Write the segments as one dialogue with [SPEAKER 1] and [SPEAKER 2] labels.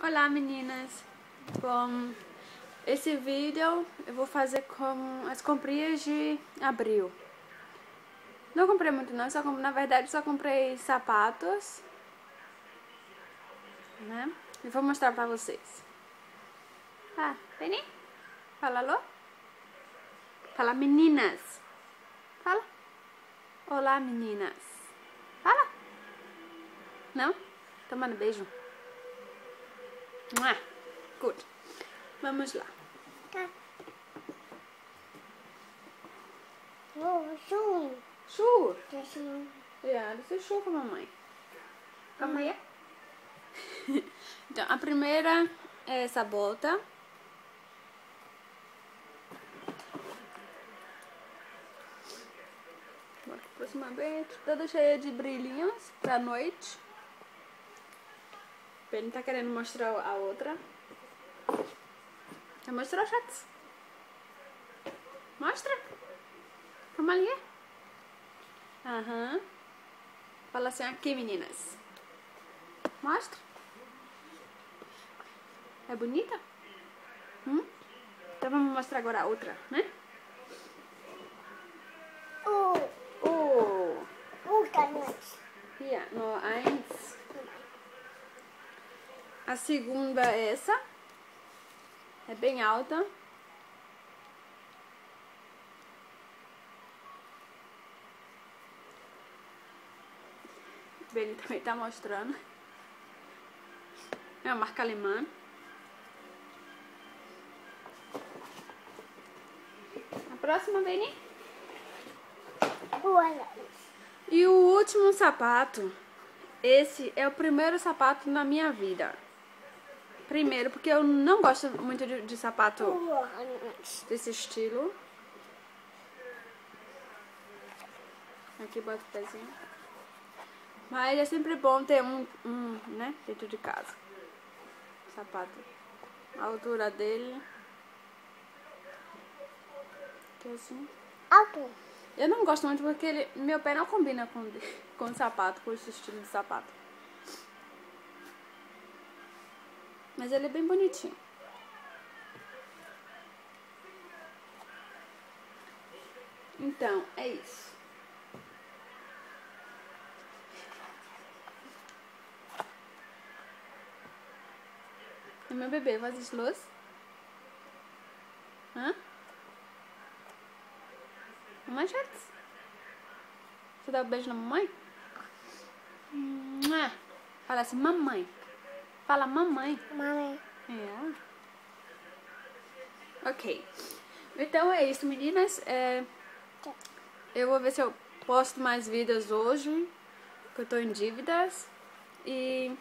[SPEAKER 1] Olá meninas, bom, esse vídeo eu vou fazer com as comprinhas de abril. Não comprei muito não, na verdade só comprei sapatos, né? E vou mostrar pra vocês. Ah, Penny? Fala alô? Fala meninas. Fala. Olá meninas. Fala. Não? Tomando beijo. Good. Vamos lá.
[SPEAKER 2] Schuhe.
[SPEAKER 1] Schuhe?
[SPEAKER 2] Das sind
[SPEAKER 1] Ja, das ist Schuhe com a mamãe. Calma aí. Então, a primeira é essa bota. Bora aproximadamente. Toda cheia de brilhinhos pra noite. Ele tá querendo mostrar a outra. Já mostrou, Chats? Mostra. Calma ali. Aham. Fala assim aqui, meninas. Mostra. É bonita? Então vamos mostrar agora a outra, né?
[SPEAKER 2] ganz.
[SPEAKER 1] Hier, nur eins. A segunda é essa. É bem alta. Ele também tá mostrando. É uma marca alemã. A próxima, Beni. E o último sapato. Esse é o primeiro sapato na minha vida. Primeiro, porque eu não gosto muito de sapato desse estilo. Aqui bota o pezinho. Mas é sempre bom ter um, né, dentro de casa. Sapato. A altura dele. Aqui assim. Eu não gosto muito porque meu pé não combina com o sapato, com esse estilo de sapato. Mas ele é bem bonitinho. Então, é isso. E meu bebê, was ist los? Hã? Mamãe, Schatz? Você dá um beijo na mamãe? Fala assim, mamãe. Fala mamãe.
[SPEAKER 2] Mami.
[SPEAKER 1] É. Ok. Então é isso, meninas. Eu vou ver se eu posto mais vídeos hoje, porque eu tô em dívidas. E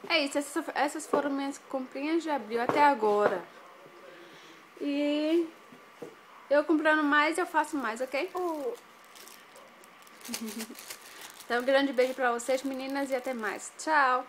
[SPEAKER 1] é isso. Essas foram minhas comprinhas de abril até agora. E eu comprando mais, eu faço mais, ok? Então, um grande beijo pra vocês, meninas, e até mais. Tchau!